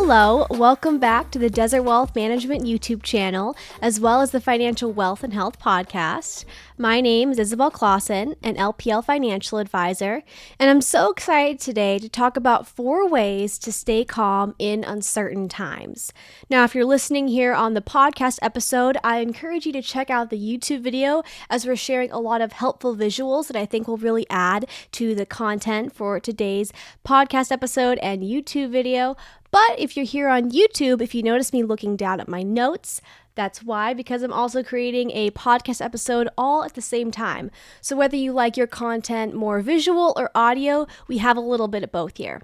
Hello, welcome back to the Desert Wealth Management YouTube channel, as well as the Financial Wealth and Health podcast. My name is Isabelle.clausen, an LPL financial advisor, and I'm so excited today to talk about 4 ways to stay calm in uncertain times. Now, if you're listening here on the podcast episode, I encourage you to check out the YouTube video as we're sharing a lot of helpful visuals that I think will really add to the content for today's podcast episode and YouTube video. But if you're here on YouTube, if you notice me looking down at my notes, that's why, because I'm also creating a podcast episode all at the same time. So whether you like your content more visual or audio, we have a little bit of both here.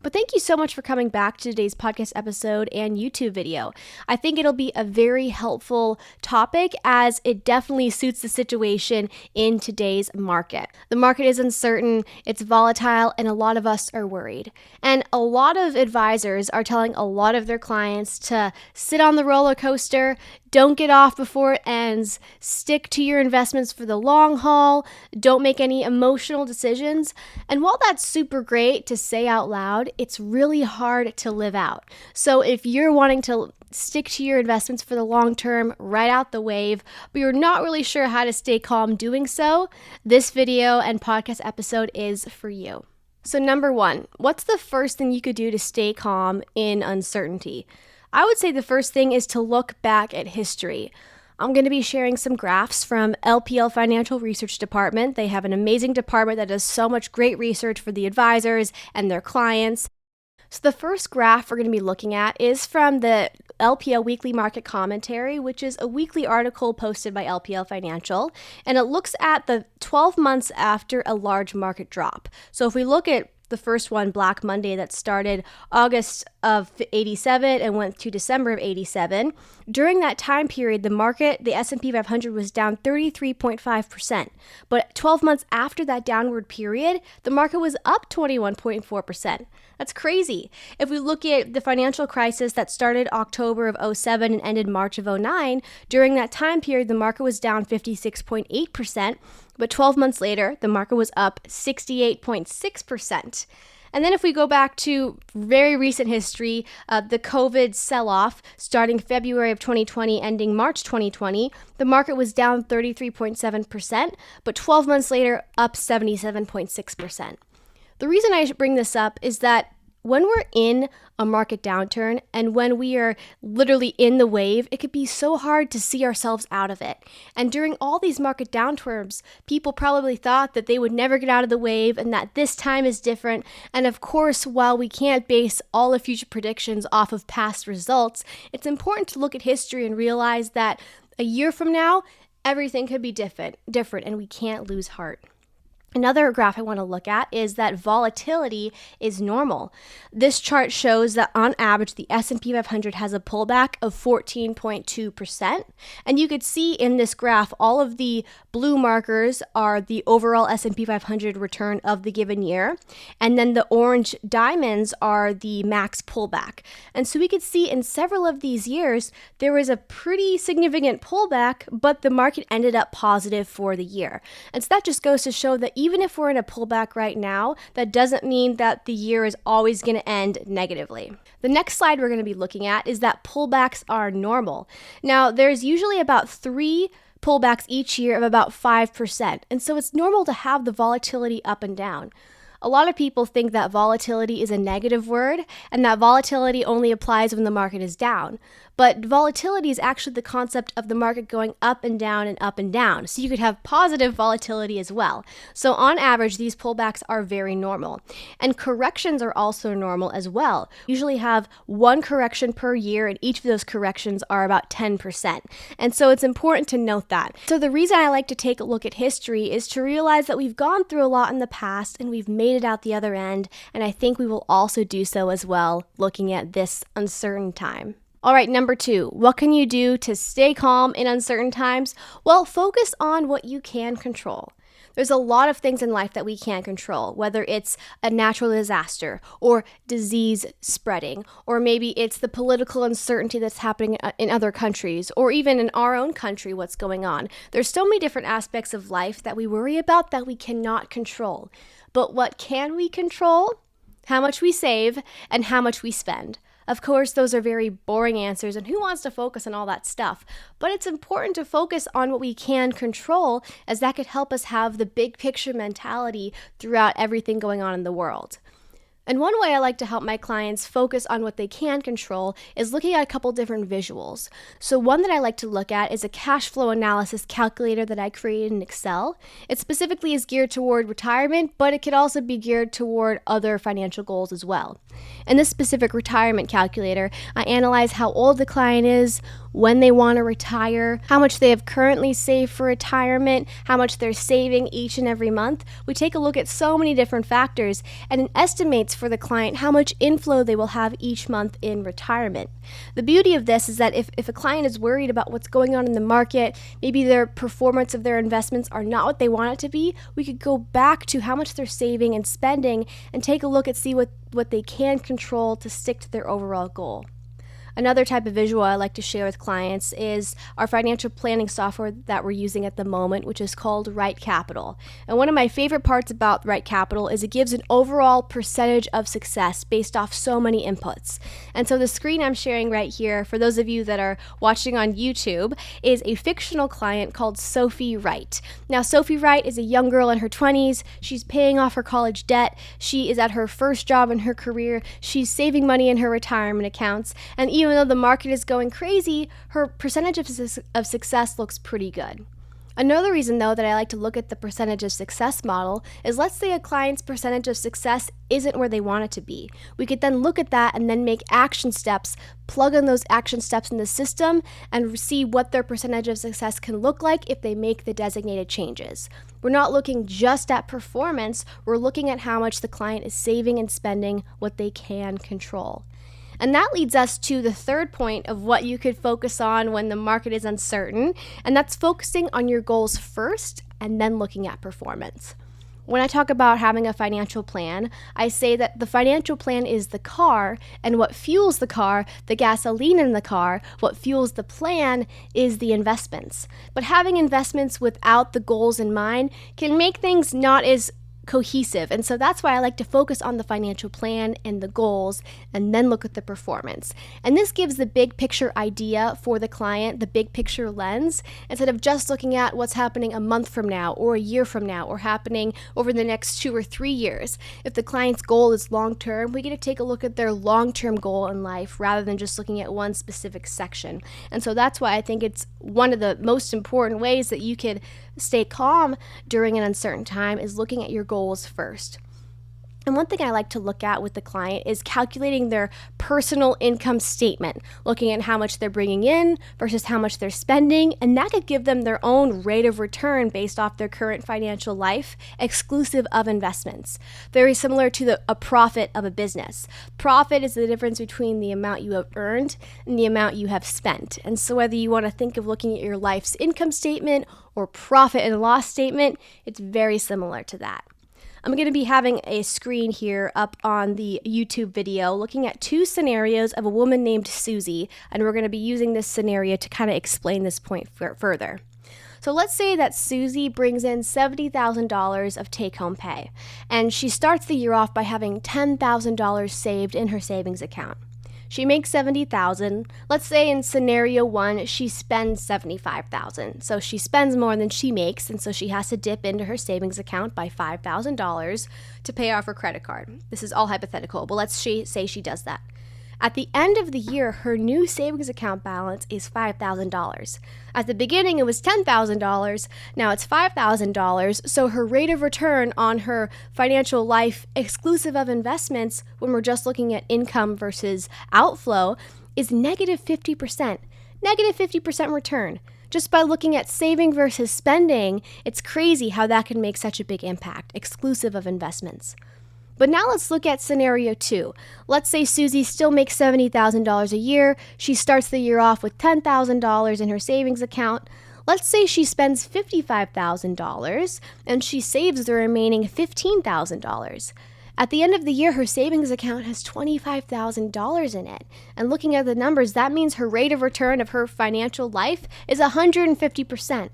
But thank you so much for coming back to today's podcast episode and YouTube video. I think it'll be a very helpful topic as it definitely suits the situation in today's market. The market is uncertain, it's volatile, and a lot of us are worried. And a lot of advisors are telling a lot of their clients to sit on the roller coaster, don't get off before it ends, stick to your investments for the long haul, don't make any emotional decisions. And while that's super great to say out loud, it's really hard to live out. So if you're wanting to stick to your investments for the long term, ride out the wave, but you're not really sure how to stay calm doing so, this video and podcast episode is for you. So number 1, what's the first thing you could do to stay calm in uncertainty? I would say the first thing is to look back at history. I'm going to be sharing some graphs from LPL Financial Research Department. They have an amazing department that does so much great research for the advisors and their clients. So the first graph we're going to be looking at is from the LPL Weekly Market Commentary, which is a weekly article posted by LPL Financial, and it looks at the 12 months after a large market drop. So if we look at the first one, Black Monday, that started August of 87 and went to December of 87. During that time period, the market, the S&P 500 was down 33.5%. But 12 months after that downward period, the market was up 21.4%. That's crazy. If we look at the financial crisis that started October of 07 and ended March of 09, during that time period, the market was down 56.8%. But 12 months later, the market was up 68.6%. And then if we go back to very recent history, the COVID sell-off starting February of 2020, ending March 2020, the market was down 33.7%, but 12 months later, up 77.6%. The reason I bring this up is that when we're in a market downturn and when we are literally in the wave, it could be so hard to see ourselves out of it. And during all these market downturns, people probably thought that they would never get out of the wave and that this time is different. And of course, while we can't base all of future predictions off of past results, it's important to look at history and realize that a year from now, everything could be different, and we can't lose heart. Another graph I want to look at is that volatility is normal. This chart shows that on average, the S&P 500 has a pullback of 14.2%. And you could see in this graph, all of the blue markers are the overall S&P 500 return of the given year. And then the orange diamonds are the max pullback. And so we could see in several of these years, there was a pretty significant pullback, but the market ended up positive for the year. And so that just goes to show that even if we're in a pullback right now, that doesn't mean that the year is always going to end negatively. The next slide we're going to be looking at is that pullbacks are normal. Now, there's usually about 3 pullbacks each year of about 5%. And so it's normal to have the volatility up and down. A lot of people think that volatility is a negative word and that volatility only applies when the market is down. But volatility is actually the concept of the market going up and down and up and down. So you could have positive volatility as well. So on average, these pullbacks are very normal. And corrections are also normal as well. Usually have 1 correction per year, and each of those corrections are about 10%. And so it's important to note that. So the reason I like to take a look at history is to realize that we've gone through a lot in the past and we've made it out the other end. And I think we will also do so as well, looking at this uncertain time. All right, number 2, what can you do to stay calm in uncertain times? Well, focus on what you can control. There's a lot of things in life that we can't control, whether it's a natural disaster or disease spreading, or maybe it's the political uncertainty that's happening in other countries, or even in our own country, what's going on. There's so many different aspects of life that we worry about that we cannot control. But what can we control? How much we save and how much we spend. Of course, those are very boring answers, and who wants to focus on all that stuff? But it's important to focus on what we can control, as that could help us have the big picture mentality throughout everything going on in the world. And one way I like to help my clients focus on what they can control is looking at a couple different visuals. So one that I like to look at is a cash flow analysis calculator that I created in Excel. It specifically is geared toward retirement, but it could also be geared toward other financial goals as well. In this specific retirement calculator, I analyze how old the client is, when they want to retire, how much they have currently saved for retirement, how much they're saving each and every month. We take a look at so many different factors, and it estimates for the client how much inflow they will have each month in retirement. The beauty of this is that if a client is worried about what's going on in the market, maybe their performance of their investments are not what they want it to be, we could go back to how much they're saving and spending and take a look and see what they can control to stick to their overall goal. Another type of visual I like to share with clients is our financial planning software that we're using at the moment, which is called Right Capital. And one of my favorite parts about Right Capital is it gives an overall percentage of success based off so many inputs. And so the screen I'm sharing right here, for those of you that are watching on YouTube, is a fictional client called Sophie Wright. Now, Sophie Wright is a young girl in her 20s. She's paying off her college debt. She is at her first job in her career. She's saving money in her retirement accounts. And even though the market is going crazy, her percentage of success looks pretty good. Another reason, though, that I like to look at the percentage of success model is, let's say a client's percentage of success isn't where they want it to be. We could then look at that and then make action steps, plug in those action steps in the system, and see what their percentage of success can look like if they make the designated changes. We're not looking just at performance, we're looking at how much the client is saving and spending, what they can control. And that leads us to the third point of what you could focus on when the market is uncertain, and that's focusing on your goals first and then looking at performance. When I talk about having a financial plan, I say that the financial plan is the car, and what fuels the car, the gasoline in the car, what fuels the plan is the investments. But having investments without the goals in mind can make things not as cohesive. And so that's why I like to focus on the financial plan and the goals and then look at the performance. And this gives the big picture idea for the client, the big picture lens, instead of just looking at what's happening a month from now or a year from now or happening over the next 2 or 3 years. If the client's goal is long term, we get to take a look at their long-term goal in life rather than just looking at one specific section. And so that's why I think it's one of the most important ways that you could stay calm during an uncertain time is looking at your goals first. And one thing I like to look at with the client is calculating their personal income statement, looking at how much they're bringing in versus how much they're spending, and that could give them their own rate of return based off their current financial life, exclusive of investments. Very similar to a profit of a business. Profit is the difference between the amount you have earned and the amount you have spent. And so whether you want to think of looking at your life's income statement or profit and loss statement, it's very similar to that. I'm going to be having a screen here up on the YouTube video looking at 2 scenarios of a woman named Susie, and we're going to be using this scenario to kind of explain this point further. So let's say that Susie brings in $70,000 of take-home pay, and she starts the year off by having $10,000 saved in her savings account. She makes $70,000. Let's say in scenario 1, she spends $75,000. So she spends more than she makes, and so she has to dip into her savings account by $5,000 to pay off her credit card. This is all hypothetical, but let's say she does that. At the end of the year, her new savings account balance is $5,000. At the beginning, it was $10,000. Now it's $5,000. So her rate of return on her financial life, exclusive of investments, when we're just looking at income versus outflow, is negative 50%. Negative 50% return. Just by looking at saving versus spending, it's crazy how that can make such a big impact, exclusive of investments. But now let's look at scenario 2. Let's say Susie still makes $70,000 a year. She starts the year off with $10,000 in her savings account. Let's say she spends $55,000 and she saves the remaining $15,000. At the end of the year, her savings account has $25,000 in it. And looking at the numbers, that means her rate of return of her financial life is 150%.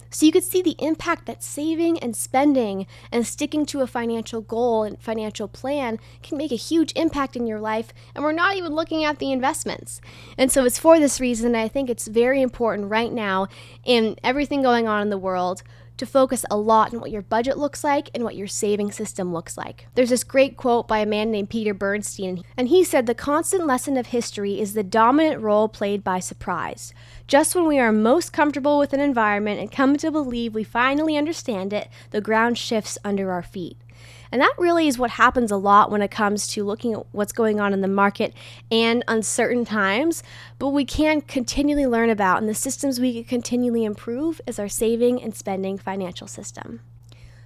So you could see the impact that saving and spending and sticking to a financial goal and financial plan can make a huge impact in your life, and we're not even looking at the investments. And so it's for this reason I think it's very important right now in everything going on in the world to focus a lot on what your budget looks like and what your saving system looks like. There's this great quote by a man named Peter Bernstein, and he said, "The constant lesson of history is the dominant role played by surprise. Just when we are most comfortable with an environment and come to believe we finally understand it, the ground shifts under our feet." And that really is what happens a lot when it comes to looking at what's going on in the market and uncertain times. But we can continually learn about, and the systems we can continually improve is our saving and spending financial system.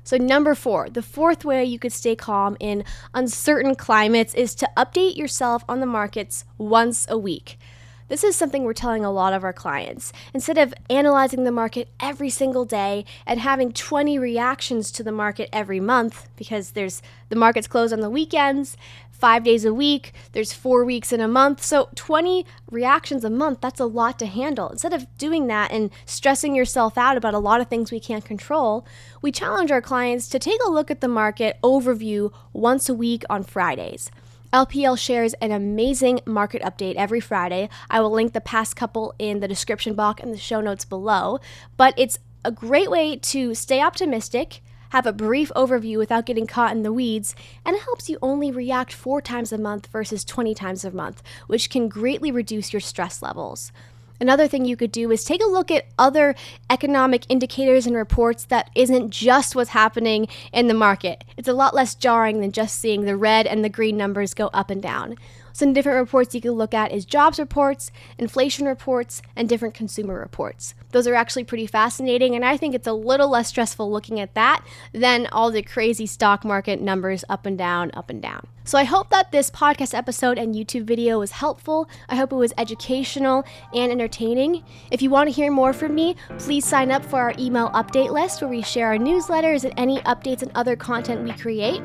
So number 4, the fourth way you could stay calm in uncertain climates is to update yourself on the markets once a week. This is something we're telling a lot of our clients. Instead of analyzing the market every single day and having 20 reactions to the market every month, because the markets close on the weekends, 5 days a week, there's 4 weeks in a month, so 20 reactions a month, that's a lot to handle. Instead of doing that and stressing yourself out about a lot of things we can't control, we challenge our clients to take a look at the market overview once a week on Fridays. LPL shares an amazing market update every Friday. I will link the past couple in the description box and the show notes below. But it's a great way to stay optimistic, have a brief overview without getting caught in the weeds, and it helps you only react 4 times a month versus 20 times a month, which can greatly reduce your stress levels. Another thing you could do is take a look at other economic indicators and reports that isn't just what's happening in the market. It's a lot less jarring than just seeing the red and the green numbers go up and down. Some different reports you can look at is jobs reports, inflation reports, and different consumer reports. Those are actually pretty fascinating, and I think it's a little less stressful looking at that than all the crazy stock market numbers up and down, up and down. So I hope that this podcast episode and YouTube video was helpful. I hope it was educational and entertaining. If you want to hear more from me, please sign up for our email update list where we share our newsletters and any updates and other content we create.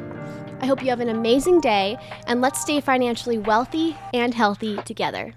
I hope you have an amazing day, and let's stay financially wealthy and healthy together.